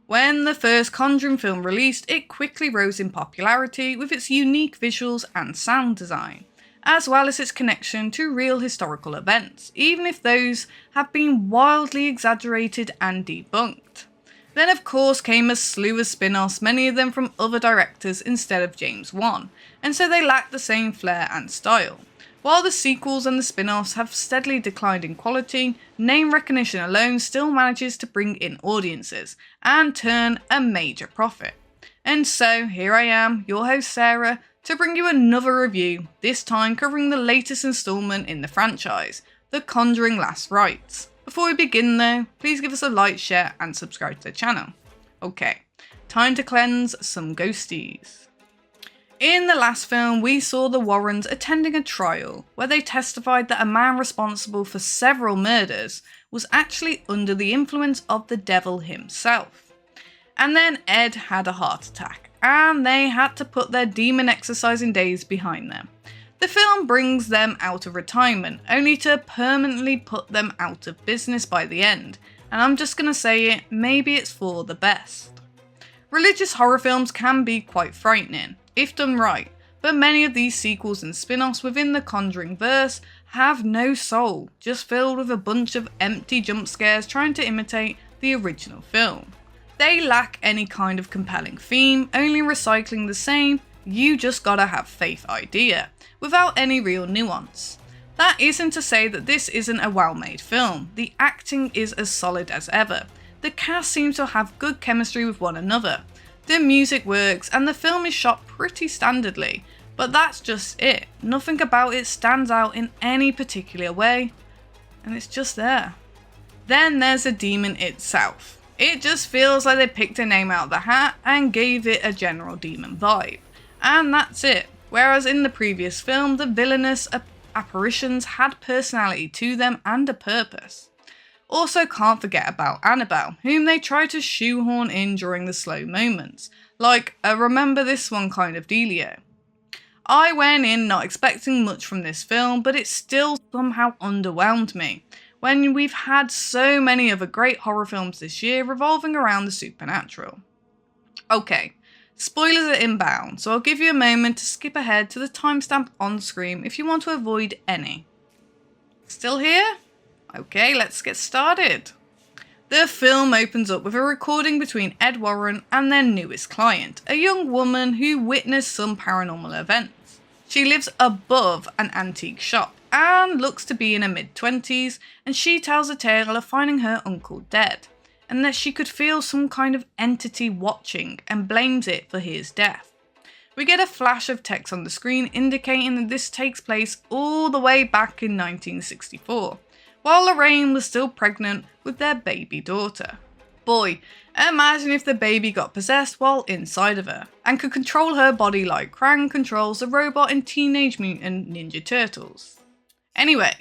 When the first Conjuring film released, it quickly rose in popularity with its unique visuals and sound design, as well as its connection to real historical events, even if those have been wildly exaggerated and debunked. Then of course came a slew of spin-offs, many of them from other directors instead of James Wan, and so they lacked the same flair and style. While the sequels and the spin-offs have steadily declined in quality, name recognition alone still manages to bring in audiences and turn a major profit. And so here I am, your host Sarah, to bring you another review, this time covering the latest instalment in the franchise, The Conjuring Last Rites. Before we begin though, please give us a like, share and subscribe to the channel. Okay, time to cleanse some ghosties. In the last film, we saw the Warrens attending a trial where they testified that a man responsible for several murders was actually under the influence of the devil himself. And then Ed had a heart attack, and they had to put their demon exorcising days behind them. The film brings them out of retirement, only to permanently put them out of business by the end, and I'm just gonna say it, maybe it's for the best. Religious horror films can be quite frightening, if done right, but many of these sequels and spin-offs within the Conjuring verse have no soul, just filled with a bunch of empty jump scares trying to imitate the original film. They lack any kind of compelling theme, only recycling the same "you just gotta have faith" idea, without any real nuance. That isn't to say that this isn't a well-made film, the acting is as solid as ever, the cast seems to have good chemistry with one another, the music works and the film is shot pretty standardly, but that's just it, nothing about it stands out in any particular way, and it's just there. Then there's the demon itself. It just feels like they picked a name out of the hat and gave it a general demon vibe, and that's it. Whereas in the previous film, the villainous apparitions had personality to them and a purpose. Also can't forget about Annabelle, whom they try to shoehorn in during the slow moments, like a remember this one kind of dealio. I went in not expecting much from this film, but it still somehow underwhelmed me, when we've had so many other great horror films this year revolving around the supernatural. Okay, spoilers are inbound, so I'll give you a moment to skip ahead to the timestamp on screen if you want to avoid any. Still here? Okay, let's get started. The film opens up with a recording between Ed Warren and their newest client, a young woman who witnessed some paranormal events. She lives above an antique shop and looks to be in her mid-20s, and she tells a tale of finding her uncle dead, and that she could feel some kind of entity watching and blames it for his death. We get a flash of text on the screen indicating that this takes place all the way back in 1964. While Lorraine was still pregnant with their baby daughter. Boy, imagine if the baby got possessed while inside of her, and could control her body like Krang controls the robot in Teenage Mutant Ninja Turtles. Anyway,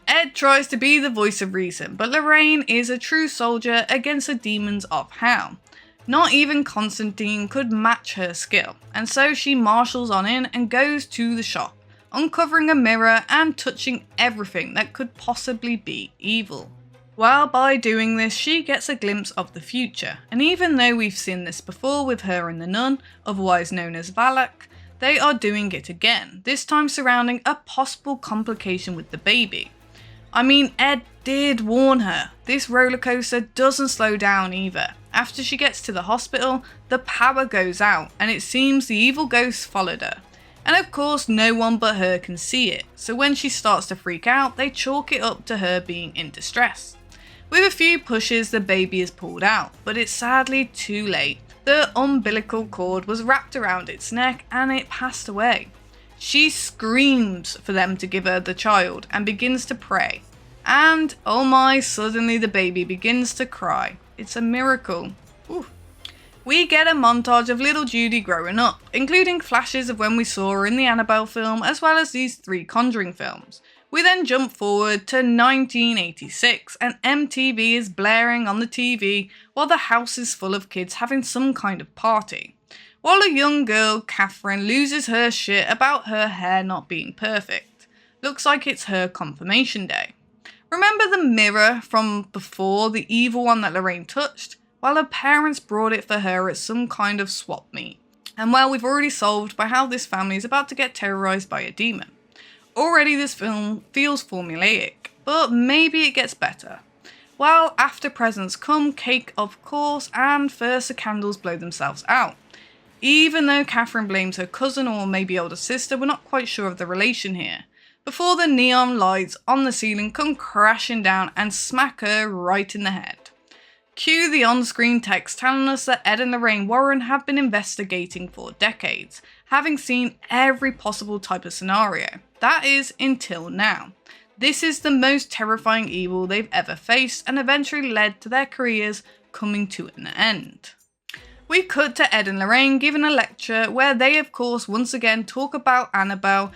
Ed tries to be the voice of reason, but Lorraine is a true soldier against the demons of hell. Not even Constantine could match her skill, and so she marshals on in and goes to the shop, uncovering a mirror and touching everything that could possibly be evil. While by doing this, she gets a glimpse of the future, and even though we've seen this before with her and the nun, otherwise known as Valak, they are doing it again, this time surrounding a possible complication with the baby. I mean, Ed did warn her, this roller coaster doesn't slow down either. After she gets to the hospital, the power goes out, and it seems the evil ghost followed her. And of course no one but her can see it, so when she starts to freak out, they chalk it up to her being in distress. With a few pushes, the baby is pulled out, but it's sadly too late. The umbilical cord was wrapped around its neck and it passed away. She screams for them to give her the child and begins to pray. And oh my, suddenly the baby begins to cry. It's a miracle. Ooh. We get a montage of little Judy growing up, including flashes of when we saw her in the Annabelle film as well as these 3 Conjuring films. We then jump forward to 1986 and MTV is blaring on the TV while the house is full of kids having some kind of party. while a young girl, Catherine, loses her shit about her hair not being perfect. Looks like it's her confirmation day. Remember the mirror from before, the evil one that Lorraine touched? Well, her parents brought it for her at some kind of swap meet. And well, we've already solved by how this family is about to get terrorised by a demon. Already this film feels formulaic, but maybe it gets better. Well, after presents come cake of course, and first the candles blow themselves out. Even though Catherine blames her cousin or maybe older sister, we're not quite sure of the relation here. Before the neon lights on the ceiling come crashing down and smack her right in the head. Cue the on-screen text telling us that Ed and Lorraine Warren have been investigating for decades, having seen every possible type of scenario. That is, until now. This is the most terrifying evil they've ever faced and eventually led to their careers coming to an end. We cut to Ed and Lorraine giving a lecture where they of course once again talk about Annabelle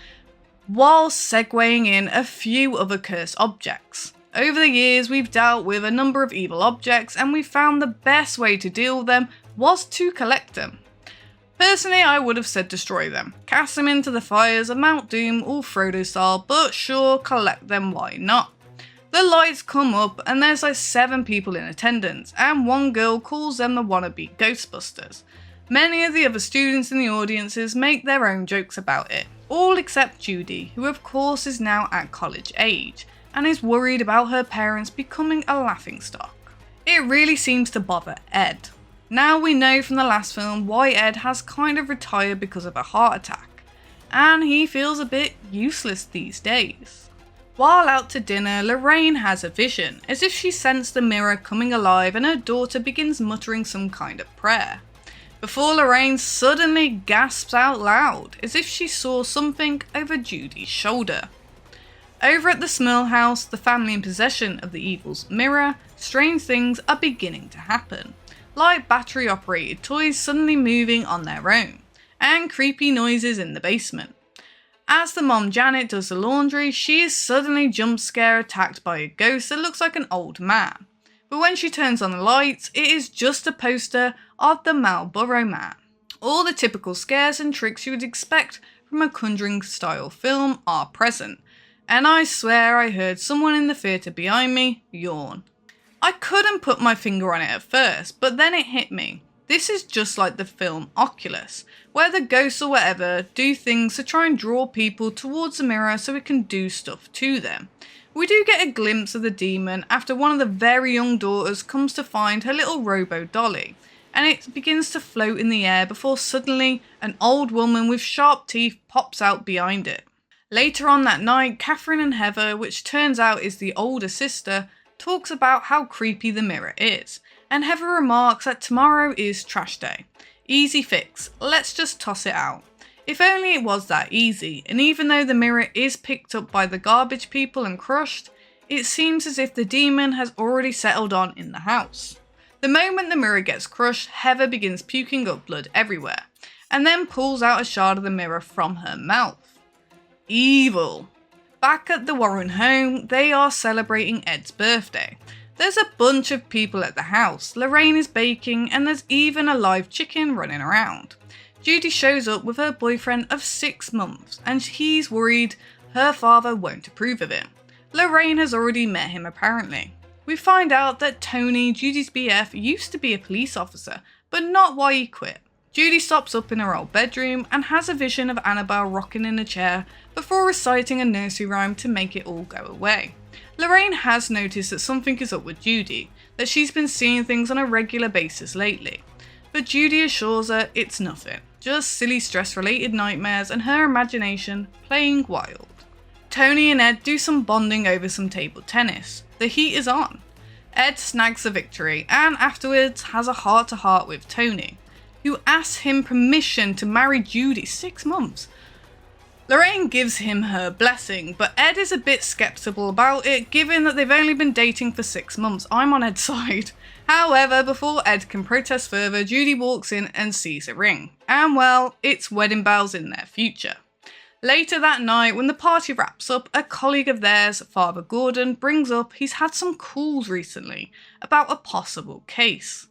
while segueing in a few other cursed objects. Over the years we've dealt with a number of evil objects and we found the best way to deal with them was to collect them. Personally, I would have said destroy them, cast them into the fires of Mount Doom all Frodo style, but sure, collect them, why not? The lights come up and there's like 7 people in attendance, and one girl calls them the wannabe Ghostbusters. Many of the other students in the audiences make their own jokes about it, all except Judy, who of course is now at college age, and is worried about her parents becoming a laughingstock. It really seems to bother Ed. Now we know from the last film why Ed has kind of retired because of a heart attack, and he feels a bit useless these days. While out to dinner, Lorraine has a vision, as if she sensed the mirror coming alive and her daughter begins muttering some kind of prayer. Before Lorraine suddenly gasps out loud, as if she saw something over Judy's shoulder. Over at the Smurl house, the family in possession of the evil's mirror, strange things are beginning to happen. Like battery operated toys suddenly moving on their own, and creepy noises in the basement. As the mom Janet does the laundry, she is suddenly jump scare attacked by a ghost that looks like an old man. But when she turns on the lights, it is just a poster of the Marlboro Man. All the typical scares and tricks you would expect from a Conjuring style film are present, and I swear I heard someone in the theatre behind me yawn. I couldn't put my finger on it at first, but then it hit me. This is just like the film Oculus, where the ghosts or whatever do things to try and draw people towards the mirror so it can do stuff to them. We do get a glimpse of the demon after one of the very young daughters comes to find her little robo dolly, and it begins to float in the air before suddenly an old woman with sharp teeth pops out behind it. Later on that night, Catherine and Heather, which turns out is the older sister, talks about how creepy the mirror is, and Heather remarks that tomorrow is trash day. Easy fix, let's just toss it out. If only it was that easy, and even though the mirror is picked up by the garbage people and crushed, it seems as if the demon has already settled on in the house. The moment the mirror gets crushed, Heather begins puking up blood everywhere, and then pulls out a shard of the mirror from her mouth. Evil. Back at the Warren home, they are celebrating Ed's birthday. There's a bunch of people at the house, Lorraine is baking, and there's even a live chicken running around. Judy shows up with her boyfriend of 6 months, and he's worried her father won't approve of it. Lorraine has already met him apparently. We find out that Tony, Judy's BF, used to be a police officer, but not why he quit. Judy stops up in her old bedroom and has a vision of Annabelle rocking in a chair before reciting a nursery rhyme to make it all go away. Lorraine has noticed that something is up with Judy, that she's been seeing things on a regular basis lately. But Judy assures her it's nothing, just silly stress-related nightmares and her imagination playing wild. Tony and Ed do some bonding over some table tennis. The heat is on. Ed snags the victory and afterwards has a heart-to-heart with Tony, who asks him permission to marry Judy 6 months. Lorraine gives him her blessing, but Ed is a bit sceptical about it given that they've only been dating for 6 months. I'm on Ed's side. However, before Ed can protest further, Judy walks in and sees a ring. And well, it's wedding bells in their future. Later that night, when the party wraps up, a colleague of theirs, Father Gordon, brings up he's had some calls recently about a possible case.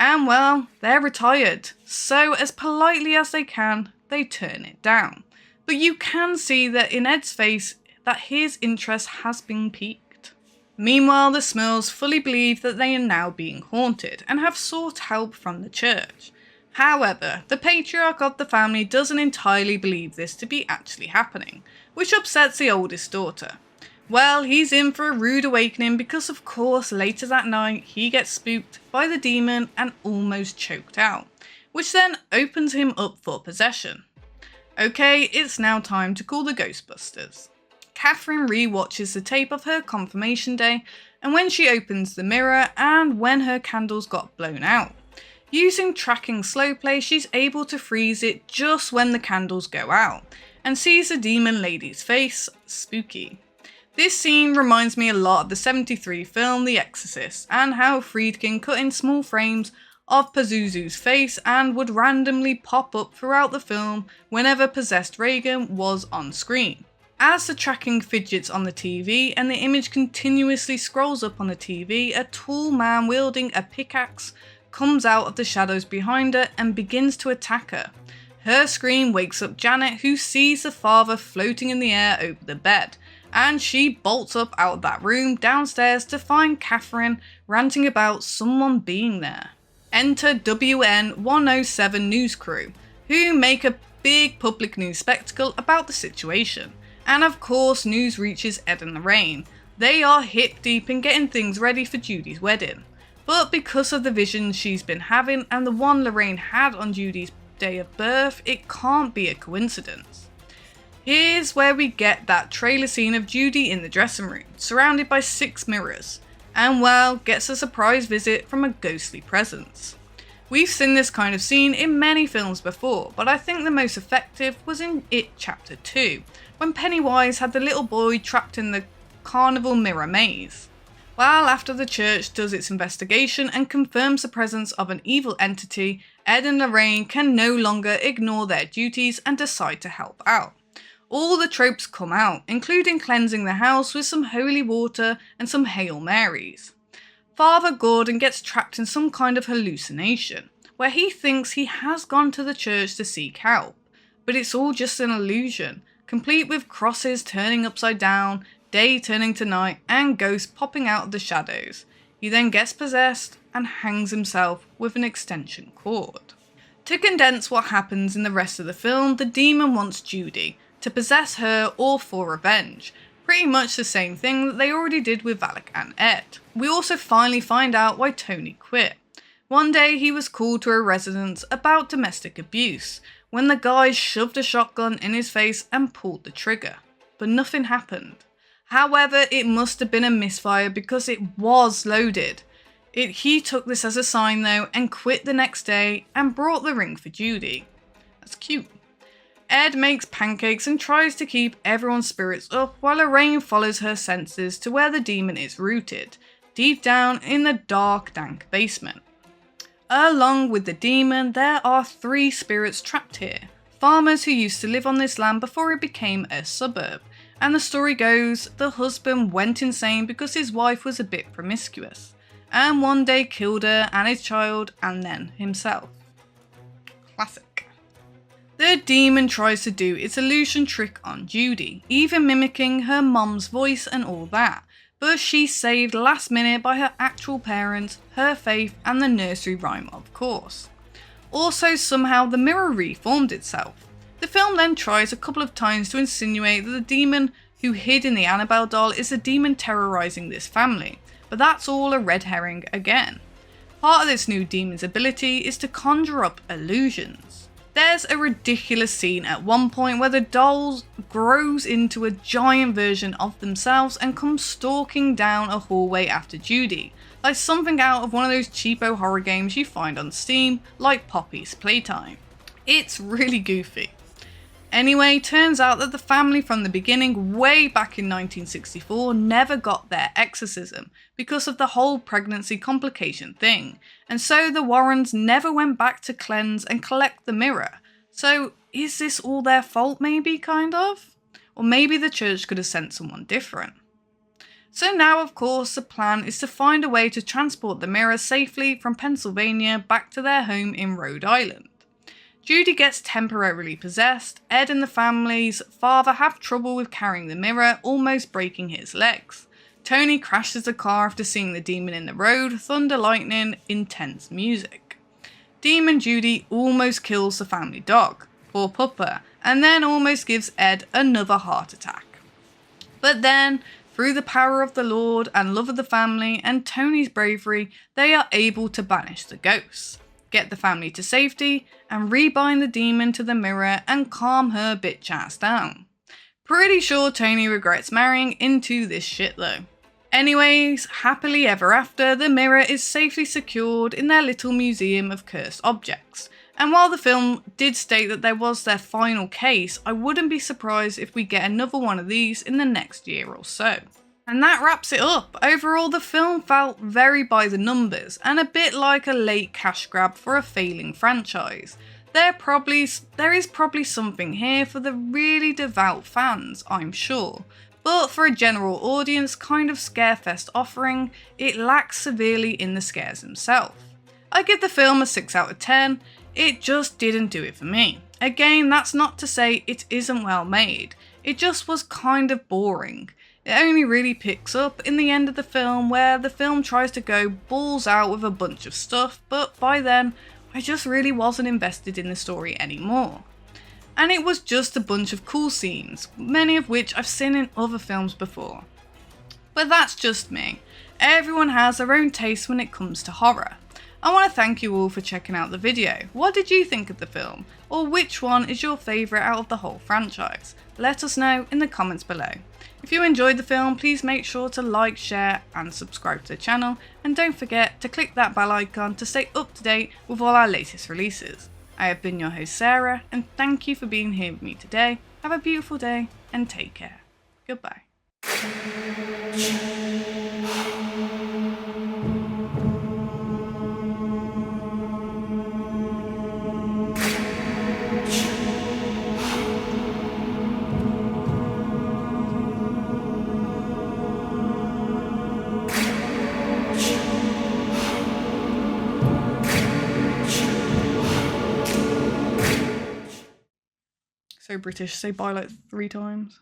And well, they're retired, so as politely as they can, they turn it down. But you can see that in Ed's face that his interest has been piqued. Meanwhile, the Smurls fully believe that they are now being haunted and have sought help from the church. However, the patriarch of the family doesn't entirely believe this to be actually happening, which upsets the oldest daughter. Well, he's in for a rude awakening because of course later that night he gets spooked by the demon and almost choked out, which then opens him up for possession. Okay, it's now time to call the Ghostbusters. Catherine re-watches the tape of her confirmation day and when she opens the mirror and when her candles got blown out. Using tracking slow play, she's able to freeze it just when the candles go out and sees the demon lady's face. Spooky. This scene reminds me a lot of the 1973 film The Exorcist and how Friedkin cut in small frames of Pazuzu's face and would randomly pop up throughout the film whenever possessed Reagan was on screen. As the tracking fidgets on the TV and the image continuously scrolls up on the TV, a tall man wielding a pickaxe comes out of the shadows behind her and begins to attack her. Her scream wakes up Janet, who sees the father floating in the air over the bed, and she bolts up out of that room downstairs to find Catherine ranting about someone being there. Enter WN107 news crew, who make a big public news spectacle about the situation. And of course, news reaches Ed and Lorraine. They are hip deep in getting things ready for Judy's wedding. But because of the visions she's been having and the one Lorraine had on Judy's day of birth, it can't be a coincidence. Here's where we get that trailer scene of Judy in the dressing room, surrounded by 6 mirrors, and well, gets a surprise visit from a ghostly presence. We've seen this kind of scene in many films before, but I think the most effective was in It Chapter 2, when Pennywise had the little boy trapped in the carnival mirror maze. Well, after the church does its investigation and confirms the presence of an evil entity, Ed and Lorraine can no longer ignore their duties and decide to help out. All the tropes come out, including cleansing the house with some holy water and some Hail Marys. Father Gordon gets trapped in some kind of hallucination, where he thinks he has gone to the church to seek help, but it's all just an illusion, complete with crosses turning upside down, day turning to night, and ghosts popping out of the shadows. He then gets possessed and hangs himself with an extension cord. To condense what happens in the rest of the film, the demon wants Judy to possess her or for revenge. Pretty much the same thing that they already did with Valak and Ed. We also finally find out why Tony quit. One day he was called to a residence about domestic abuse, when the guy shoved a shotgun in his face and pulled the trigger. But nothing happened. However, it must have been a misfire because it was loaded. He took this as a sign though and quit the next day and brought the ring for Judy. That's cute. Ed makes pancakes and tries to keep everyone's spirits up while Lorraine follows her senses to where the demon is rooted, deep down in the dark, dank basement. Along with the demon, there are 3 spirits trapped here, farmers who used to live on this land before it became a suburb, and the story goes the husband went insane because his wife was a bit promiscuous, and one day killed her and his child and then himself. Classic. The demon tries to do its illusion trick on Judy, even mimicking her mom's voice and all that, but she's saved last minute by her actual parents, her faith, and the nursery rhyme of course. Also, somehow the mirror reformed itself. The film then tries a couple of times to insinuate that the demon who hid in the Annabelle doll is the demon terrorising this family, but that's all a red herring again. Part of this new demon's ability is to conjure up illusions. There's a ridiculous scene at one point where the doll grows into a giant version of themselves and comes stalking down a hallway after Judy, like something out of one of those cheapo horror games you find on Steam, like Poppy's Playtime. It's really goofy. Anyway, turns out that the family from the beginning, way back in 1964, never got their exorcism because of the whole pregnancy complication thing, and so the Warrens never went back to cleanse and collect the mirror. So is this all their fault maybe, kind of? Or maybe the church could have sent someone different. So now, of course, the plan is to find a way to transport the mirror safely from Pennsylvania back to their home in Rhode Island. Judy gets temporarily possessed. Ed and the family's father have trouble with carrying the mirror, almost breaking his legs. Tony crashes the car after seeing the demon in the road, thunder, lightning, intense music. Demon Judy almost kills the family dog, poor Puppa, and then almost gives Ed another heart attack. But then, through the power of the Lord and love of the family and Tony's bravery, they are able to banish the ghosts, get the family to safety, and rebind the demon to the mirror and calm her bitch ass down. Pretty sure Tony regrets marrying into this shit though. Anyways, happily ever after, the mirror is safely secured in their little museum of cursed objects. And while the film did state that there was their final case, I wouldn't be surprised if we get another one of these in the next year or so. And that wraps it up. Overall, the film felt very by the numbers and a bit like a late cash grab for a failing franchise. There is probably something here for the really devout fans, I'm sure. But for a general audience kind of scarefest offering, it lacks severely in the scares themselves. I give the film a 6 out of 10, it just didn't do it for me. Again, that's not to say it isn't well made, it just was kind of boring. It only really picks up in the end of the film where the film tries to go balls out with a bunch of stuff, but by then, I just really wasn't invested in the story anymore. And it was just a bunch of cool scenes, many of which I've seen in other films before. But that's just me. Everyone has their own taste when it comes to horror. I want to thank you all for checking out the video. What did you think of the film? Or which one is your favourite out of the whole franchise? Let us know in the comments below. If you enjoyed the film, please make sure to like, share and subscribe to the channel, and don't forget to click that bell icon to stay up to date with all our latest releases. I have been your host Sarah, and thank you for being here with me today. Have a beautiful day and take care. Goodbye. So British, say bye like 3 times.